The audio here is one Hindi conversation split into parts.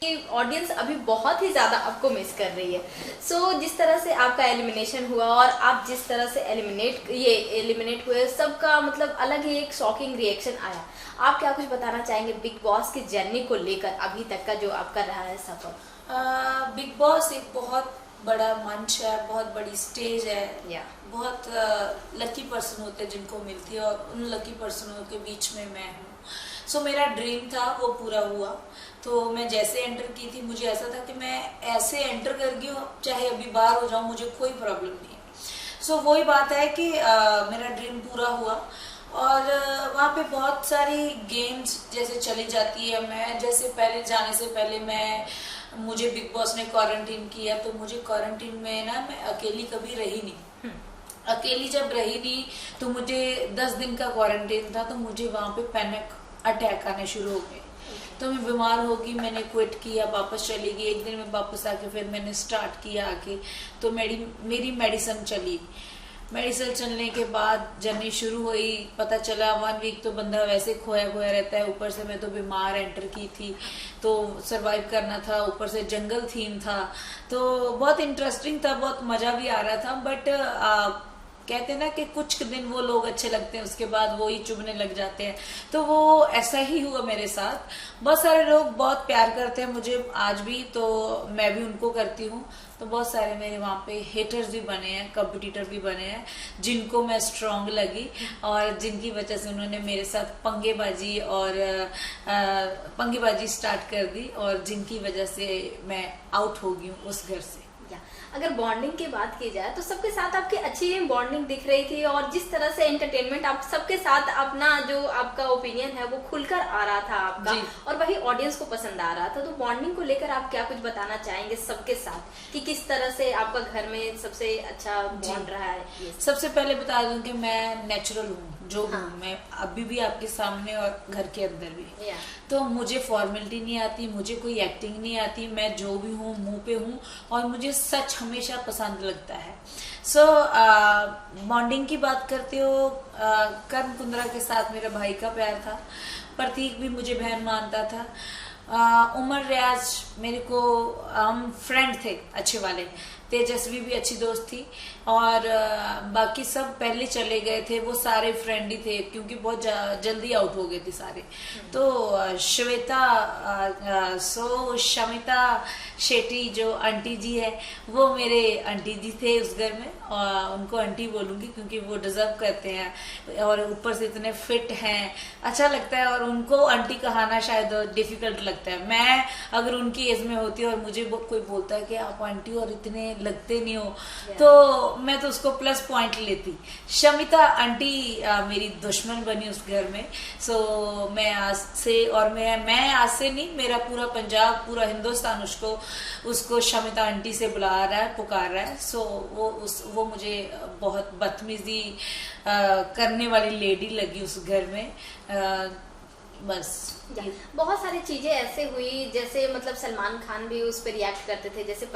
कि ऑडियंस अभी बहुत ही ज्यादा आपको मिस कर रही है। सो जिस तरह से आपका एलिमिनेशन हुआ और आप जिस तरह से एलिमिनेट हुए, सबका मतलब अलग ही एक शॉकिंग रिएक्शन आया। आप क्या कुछ बताना चाहेंगे बिग बॉस की जर्नी को लेकर, अभी तक का जो आपका रहा है सफर? बिग बॉस एक बहुत बड़ा मंच है, बहुत बड़ी स्टेज है, बहुत लकी पर्सन होते हैं जिनको मिलती है, और उन लकी पर्सनों के बीच में मैं हूँ। सो मेरा ड्रीम था, वो पूरा हुआ। तो मैं जैसे एंटर की थी, मुझे ऐसा था कि मैं ऐसे एंटर कर गई हूँ, चाहे अभी बाहर हो जाऊँ, मुझे कोई प्रॉब्लम नहीं है। सो वही बात है कि मेरा ड्रीम पूरा हुआ, और वहाँ पे बहुत सारी गेम्स जैसे चली जाती है। मैं जैसे पहले जाने से पहले मुझे बिग बॉस ने क्वारंटीन किया, तो मुझे क्वारंटीन में ना मैं अकेली कभी रही नहीं। अकेली जब रही नहीं तो मुझे 10 दिन का क्वारंटीन था, तो मुझे वहाँ पे पैनिक अटैक आने शुरू हो गए। तो मैं बीमार होगी, मैंने क्विट किया, वापस चली गई। एक दिन में वापस आके फिर मैंने स्टार्ट किया आके, तो मेरी मेडिसिन चली। मेडिसिन चलने के बाद जर्नी शुरू हुई। पता चला 1 वीक तो बंदा वैसे खोया खोया रहता है, ऊपर से मैं तो बीमार एंटर की थी, तो सरवाइव करना था। ऊपर से जंगल थीम था, तो बहुत इंटरेस्टिंग था, बहुत मजा भी आ रहा था। बट कहते हैं ना कि कुछ दिन वो लोग अच्छे लगते हैं, उसके बाद वो ही चुभने लग जाते हैं। तो वो ऐसा ही हुआ मेरे साथ। बहुत सारे लोग बहुत प्यार करते हैं मुझे आज भी, तो मैं भी उनको करती हूँ। तो बहुत सारे मेरे वहाँ पे हेटर्स भी बने हैं, कॉम्पिटिटर भी बने हैं, जिनको मैं स्ट्रांग लगी और जिनकी वजह से उन्होंने मेरे साथ पंगेबाजी स्टार्ट कर दी, और जिनकी वजह से मैं आउट हो गई हूँ उस घर से। अगर बॉन्डिंग की बात की जाए तो सबके साथ आपकी अच्छी बॉन्डिंग दिख रही थी, और जिस तरह से एंटरटेनमेंट आप सबके साथ अपना जो आपका ओपिनियन है वो खुलकर आ रहा था आपका, और वही ऑडियंस को पसंद आ रहा था। तो बॉन्डिंग को लेकर आप क्या कुछ बताना चाहेंगे सबके साथ कि किस तरह से आपका घर में सबसे अच्छा बॉन्ड रहा है? सबसे पहले बता दूं कि मैं नेचुरल हूँ, जो हूँ मैं अभी भी आपके सामने और घर के अंदर भी। तो मुझे फॉर्मेलिटी नहीं आती, मुझे कोई एक्टिंग नहीं आती। मैं जो भी हूँ मुंह पे हूँ, और मुझे सच हमेशा पसंद लगता है। सो बॉन्डिंग की बात करते हो, कर्ण कुंद्रा के साथ मेरे भाई का प्यार था। प्रतीक भी मुझे बहन मानता था। उमर रियाज मेरे को, हम फ्रेंड थे अच्छे वाले। तेजस्वी भी अच्छी दोस्त थी, और बाकी सब पहले चले गए थे, वो सारे फ्रेंड ही थे क्योंकि बहुत जल्दी आउट हो गए थे सारे। तो शमिता शेट्टी जो आंटी जी है, वो मेरे आंटी जी थे उस घर में, और उनको आंटी बोलूंगी क्योंकि वो डिजर्व करते हैं, और ऊपर से इतने फिट हैं, अच्छा लगता है। और उनको आंटी कहना शायद डिफिकल्ट लगता है। मैं अगर उनकी एज में होती और मुझे कोई बोलता है कि आप आंटी और इतने लगते नहीं हो, तो मैं तो उसको प्लस पॉइंट लेती। शमिता आंटी मेरी दुश्मन बनी उस घर में। सो मैं आज से, और मैं आज से नहीं, मेरा पूरा पंजाब, पूरा हिंदुस्तान उसको शमिता आंटी से बुला रहा है, पुकार रहा है। सो वो मुझे बहुत बदतमीजी करने वाली लेडी लगी उस घर में। बस बहुत सारी चीजें ऐसे हुई, जैसे मतलब सलमान खान भी उस पर रिएक्ट करते थे, जैसे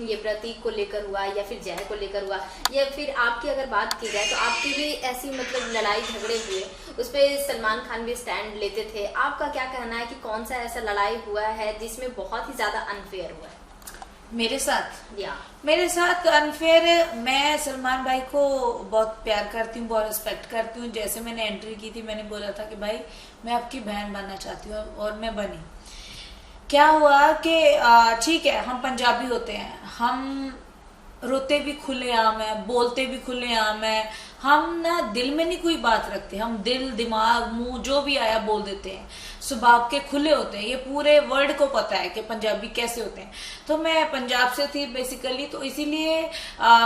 ये प्रतीक को लेकर हुआ, या फिर जय को लेकर हुआ, या फिर आपकी अगर बात की जाए तो आपकी भी ऐसी मतलब लड़ाई झगड़े हुए, उस पर सलमान खान भी स्टैंड लेते थे। आपका क्या कहना है कि कौन सा ऐसा लड़ाई हुआ है जिसमें बहुत ही ज्यादा अनफेयर हुआ है? मेरे साथ अनफेयर, मैं सलमान भाई को बहुत प्यार करती हूँ, बहुत रिस्पेक्ट करती हूँ। जैसे मैंने एंट्री की थी, मैंने बोला था कि भाई मैं आपकी बहन बनना चाहती हूँ, और मैं बनी। क्या हुआ कि ठीक है, हम पंजाबी होते हैं, हम रोते भी खुलेआम है, बोलते भी खुलेआम है, हम ना दिल में नहीं कोई बात रखते, हम दिल दिमाग मुंह जो भी आया बोल देते हैं, स्वभाव के खुले होते हैं। ये पूरे वर्ल्ड को पता है कि पंजाबी कैसे होते हैं। तो मैं पंजाब से थी बेसिकली, तो इसीलिए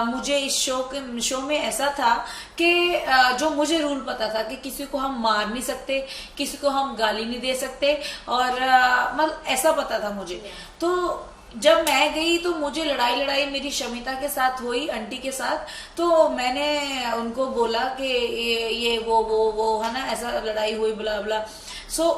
मुझे इस शो में ऐसा था कि जो मुझे रूल पता था कि किसी को हम मार नहीं सकते, किसी को हम गाली नहीं दे सकते, और मतलब ऐसा पता था मुझे। तो जब मैं गई तो मुझे लड़ाई मेरी शमिता के साथ हुई, आंटी के साथ। तो मैंने उनको बोला कि ये वो है ना, ऐसा लड़ाई हुई बुला बुला। सो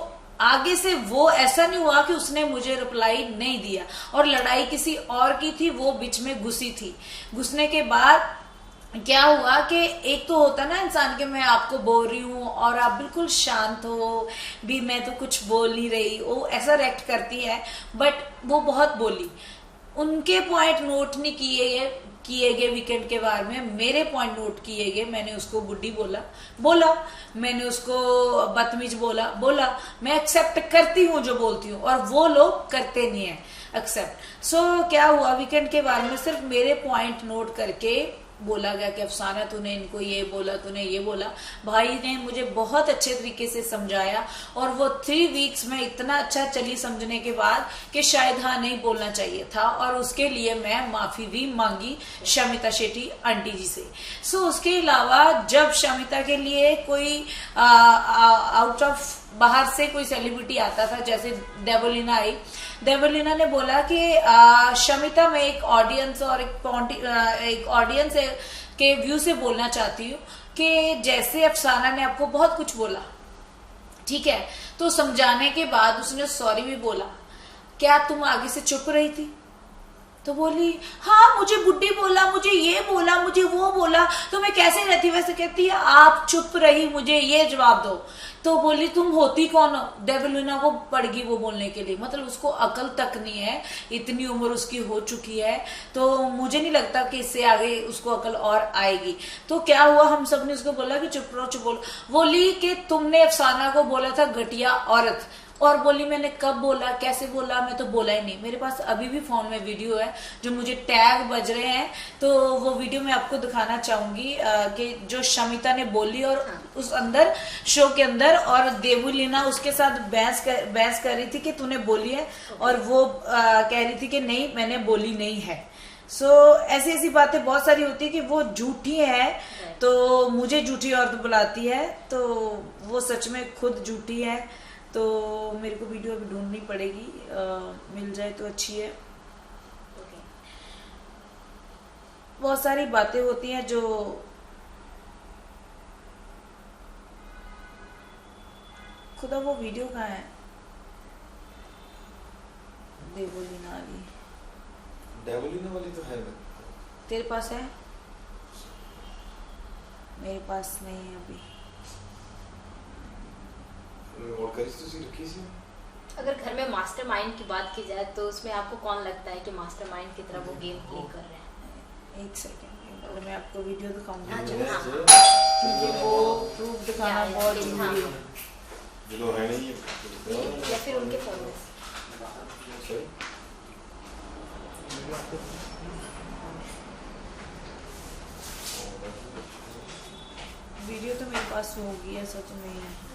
आगे से वो ऐसा नहीं हुआ कि उसने मुझे रिप्लाई नहीं दिया, और लड़ाई किसी और की थी, वो बीच में घुसी थी। घुसने के बाद क्या हुआ कि एक तो होता ना इंसान के मैं आपको बोल रही हूँ और आप बिल्कुल शांत हो भी, मैं तो कुछ बोल नहीं रही, वो ऐसा रिएक्ट करती है। बट वो बहुत बोली, उनके पॉइंट नोट नहीं किए गए वीकेंड के बारे में, मेरे पॉइंट नोट किए गए। मैंने उसको बुड्ढी बोला, मैंने उसको बदतमीज बोला। मैं एक्सेप्ट करती हूँ जो बोलती हूँ, और वो लोग करते नहीं है एक्सेप्ट। सो क्या हुआ, वीकेंड के बारे में सिर्फ मेरे पॉइंट नोट करके बोला गया कि अफसाना तूने इनको ये बोला, तूने ये बोला। भाई ने मुझे बहुत अच्छे तरीके से समझाया, और वो 3 वीक्स में इतना अच्छा चली समझने के बाद कि शायद हाँ नहीं बोलना चाहिए था, और उसके लिए मैं माफी भी मांगी शमिता शेट्टी आंटी जी से। सो उसके अलावा जब शमिता के लिए कोई आउट ऑफ बाहर से कोई सेलिब्रिटी आता था, जैसे डेबोलिना आई, डेबोलिना ने बोला कि शमिता मैं एक ऑडियंस और एक ऑडियंस के व्यू से बोलना चाहती हूँ कि जैसे अफसाना ने आपको बहुत कुछ बोला, ठीक है, तो समझाने के बाद उसने सॉरी भी बोला, क्या तुम आगे से चुप रही थी? तो बोली हाँ, मुझे बुड्ढी बोला, मुझे ये बोला, मुझे वो बोला, तो मैं कैसे रहती? वैसे कहती है आप चुप रही, मुझे ये जवाब दो। तो बोली तुम होती कौन हो? डेबोलिना को पड़ गई वो बोलने के लिए, मतलब उसको अकल तक नहीं है, इतनी उम्र उसकी हो चुकी है, तो मुझे नहीं लगता कि इससे आगे उसको अकल और आएगी। तो क्या हुआ, हम सब ने उसको बोला कि चुप रहो, चुप बोलो। बोली कि तुमने अफसाना को बोला था घटिया औरत, और बोली मैंने कब बोला, कैसे बोला, मैं तो बोला ही नहीं। मेरे पास अभी भी फोन में वीडियो है जो मुझे टैग बज रहे हैं, तो वो वीडियो मैं आपको दिखाना चाहूंगी कि जो शमिता ने बोली, और उस अंदर शो के अंदर, और देवुलीना उसके साथ बहस कर रही थी कि तूने बोली है, और वो कह रही थी कि नहीं मैंने बोली नहीं है। सो ऐसी बातें बहुत सारी होती है कि वो झूठी है, तो मुझे झूठी औरत बुलाती है, तो वो सच में खुद झूठी है। तो मेरे को वीडियो अभी ढूंढनी पड़ेगी, मिल जाए तो अच्छी है। बहुत सारी बातें होती हैं जो खुदा, वो वीडियो कहाँ है? देवोलीना वाली, डेवोलिना वाली तो है, तेरे पास है? मेरे पास नहीं है अभी। और करिस तो रखी सी। अगर घर में मास्टरमाइंड की बात की जाए तो उसमें आपको कौन लगता है कि मास्टरमाइंड की तरह वो गेम प्ले कर रहे हैं? एक सेकेंड, अगर मैं आपको वीडियो दिखाऊंगी हाँ, वो प्रूफ दिखाना बहुत जरूरी है। जो है नहीं या फिर उनके फोन में। वीडियो तो मेरे पास होगी, ऐसा तो नहीं है।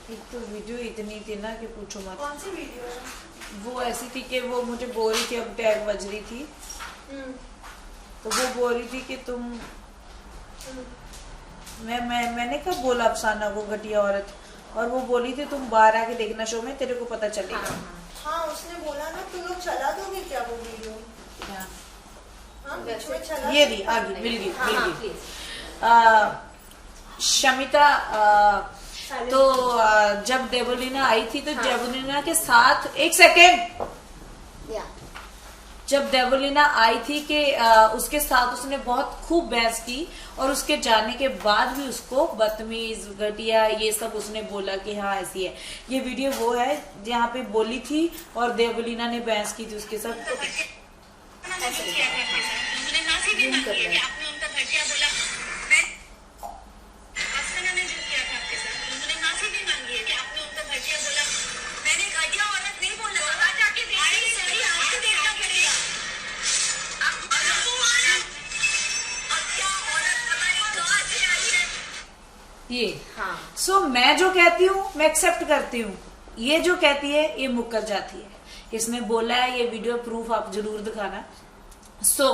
एक तो वीडियो इतनी थी ना कि पूछो मत। कौन सी वीडियो है? वो ऐसी थी कि वो मुझे बोल रही थी, अब टैग बज रही थी, तो वो बोल रही थी कि तुम मैंने कब बोला अफसाना को घटिया औरत, और वो बोली थी तुम बाहर आके देखना शो में, तेरे को पता चलेगा। हाँ उसने बोला ना, तुम लोग चला दोगे क्या वो वीडियो? क्या? हाँ बीच में चला। ये दी आगे मिल गई। शमिता तो जब डेबोलिना आई थी तो डेबोलिना के साथ, एक सेकेंड, जब डेबोलिना आई थी कि उसके साथ उसने बहुत खूब बहस की, और उसके जाने के बाद भी उसको बदतमीज घटिया ये सब उसने बोला कि हाँ ऐसी है। ये वीडियो वो है जहाँ पे बोली थी और डेबोलिना ने बहस की थी उसके साथ। ये हाँ। सो मैं जो कहती हूँ मैं एक्सेप्ट करती हूँ, ये जो कहती है ये मुकर जाती है। इसने बोला है, ये वीडियो प्रूफ आप जरूर दिखाना। सो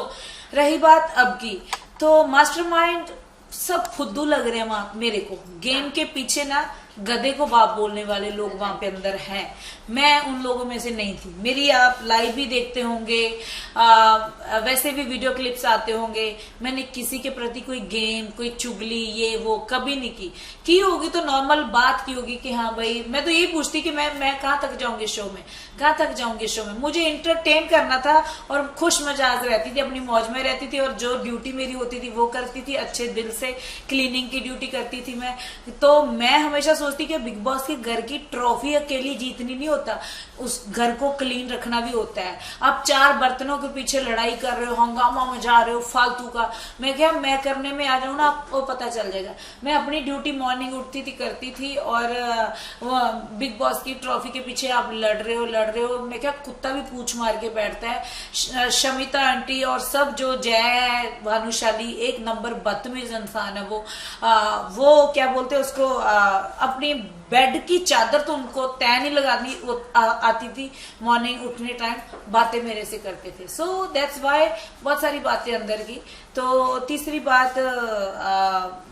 रही बात अब की, तो मास्टरमाइंड सब फुद्दू लग रहे हैं वहां मेरे को। गेम के पीछे ना गधे को बाप बोलने वाले लोग वहां पे अंदर हैं। मैं उन लोगों में से नहीं थी। मेरी आप लाइव भी देखते होंगे, वैसे भी वीडियो क्लिप्स आते होंगे। मैंने किसी के प्रति कोई गेम, कोई चुगली, ये वो कभी नहीं की होगी तो नॉर्मल बात की होगी कि हाँ भाई, मैं तो यही पूछती कि मैं कहाँ तक जाऊंगी शो में, कहाँ तक जाऊंगी शो में। मुझे इंटरटेन करना था और खुश मजाज रहती थी, अपनी मौज में रहती थी और जो ड्यूटी मेरी होती थी वो करती थी, अच्छे दिल से क्लीनिंग की ड्यूटी करती थी मैं। तो मैं हमेशा सोचती कि बिग बॉस के घर की ट्रॉफी अकेली जीतनी नहीं होता, उस घर को क्लीन रखना भी होता है। आप 4 बर्तनों के पीछे लड़ाई कर रहे हो, हंगामा मचा रहे हो फालतू का, मैं करने में आ जाऊं ना, आपको पता चल जाएगा। मैं अपनी ड्यूटी मॉर्निंग उठती थी, करती थी, और बिग बॉस की ट्रॉफी के पीछे आप लड़ रहे हो। मैं क्या, कुत्ता भी पूछ मार के बैठता है। शमिता आंटी और सब जो जय है, भानुशाली, एक नंबर बदतमीज इंसान है वो क्या बोलते हैं उसको, अपनी बेड की चादर तो उनको तय नहीं लगानी आती थी। मॉर्निंग उठने टाइम बातें मेरे से करते थे। सो दैट्स वाई बहुत सारी बातें अंदर की। तो तीसरी बात,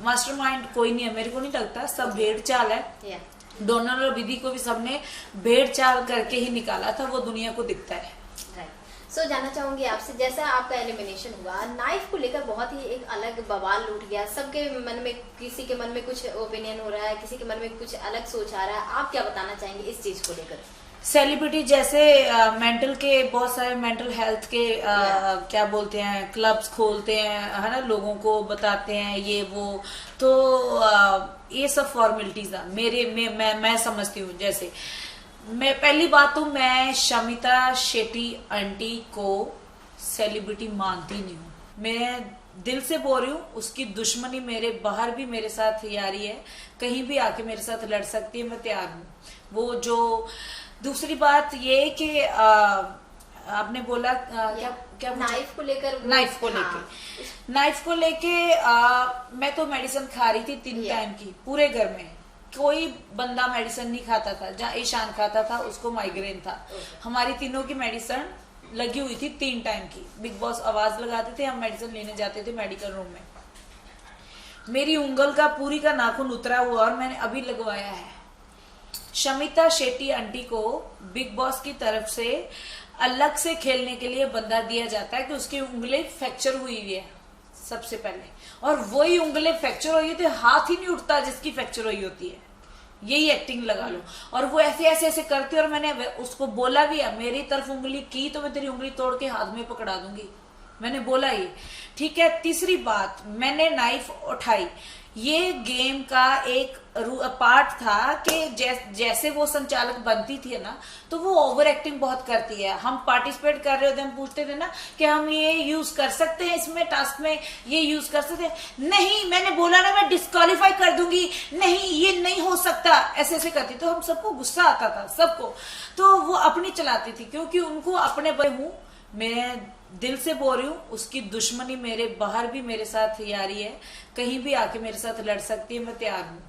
मास्टरमाइंड कोई नहीं है, मेरे को नहीं लगता, सब भेड़ चाल है। डोनाल्ड और विधि को भी सबने भेड़ चाल करके ही निकाला था, वो दुनिया को दिखता है। सो जानना चाहूंगी आपसे, जैसा आपका एलिमिनेशन हुआ, नाइफ को लेकर बहुत ही एक अलग बवाल उठ गया सबके मन में। किसी के मन में कुछ ओपिनियन हो रहा है, किसी के मन में कुछ अलग सोच आ रहा है। आप क्या बताना चाहेंगे इस चीज को लेकर? सेलिब्रिटी जैसे मेंटल के बहुत सारे मेंटल हेल्थ के क्या बोलते हैं, क्लब्स खोलते हैं, है ना, लोगों को बताते हैं ये वो। तो ये सब फॉर्मेलिटीज मैं समझती हूँ। जैसे मैं पहली बात तो मैं शमिता शेट्टी आंटी को सेलिब्रिटी मानती नहीं हूँ। मैं दिल से बोल रही हूँ, उसकी दुश्मनी मेरे बाहर भी मेरे साथ यारी है, कहीं भी आके मेरे साथ लड़ सकती है, मैं तैयार हूँ। वो जो दूसरी बात ये कि आपने बोला क्या नाइफ को लेकर, नाइफ को लेके मैं तो मेडिसिन खा रही थी 3 टाइम की। पूरे घर में कोई बंदा मेडिसिन नहीं खाता था, जहाँ ईशान खाता था उसको माइग्रेन था। हमारी तीनों की मेडिसिन लगी हुई थी 3 टाइम की। बिग बॉस आवाज लगाते थे, हम मेडिसिन लेने जाते थे मेडिकल रूम में। मेरी उंगल का पूरी का नाखून उतरा हुआ और मैंने अभी लगवाया है। शमिता शेट्टी आंटी को बिग बॉस की तरफ से अलग से खेलने के लिए बंदा दिया जाता है कि उसकी उंगलें फ्रैक्चर हुई है सबसे पहले, और वही उंगलें फ्रैक्चर हुई थी, हाथ ही नहीं उठता जिसकी फ्रैक्चर हुई होती है। यही एक्टिंग लगा लो। और वो ऐसे करती है, और मैंने उसको बोला भी है, मेरी तरफ उंगली की तो मैं तेरी उंगली तोड़ के हाथ में पकड़ा दूंगी, मैंने बोला ही। ठीक है। तीसरी बात, मैंने नाइफ उठाई, ये गेम का एक पार्ट था कि जैसे वो संचालक बनती थी ना, तो वो ओवर एक्टिंग बहुत करती है। हम पार्टिसिपेट कर रहे होते, हम पूछते थे ना कि हम ये यूज कर सकते हैं इसमें, टास्क में ये यूज कर सकते हैं। नहीं, मैंने बोला ना मैं डिस्क्वालीफाई कर दूंगी, नहीं ये नहीं हो सकता, ऐसे करती। तो हम सबको गुस्सा आता था, सबको। तो वो अपनी चलाती थी, क्योंकि उनको अपने बड़े हूं, मैं दिल से बोल रही हूँ, उसकी दुश्मनी मेरे बाहर भी मेरे साथ यारी है, कहीं भी आके मेरे साथ लड़ सकती है, मैं तैयार हूँ।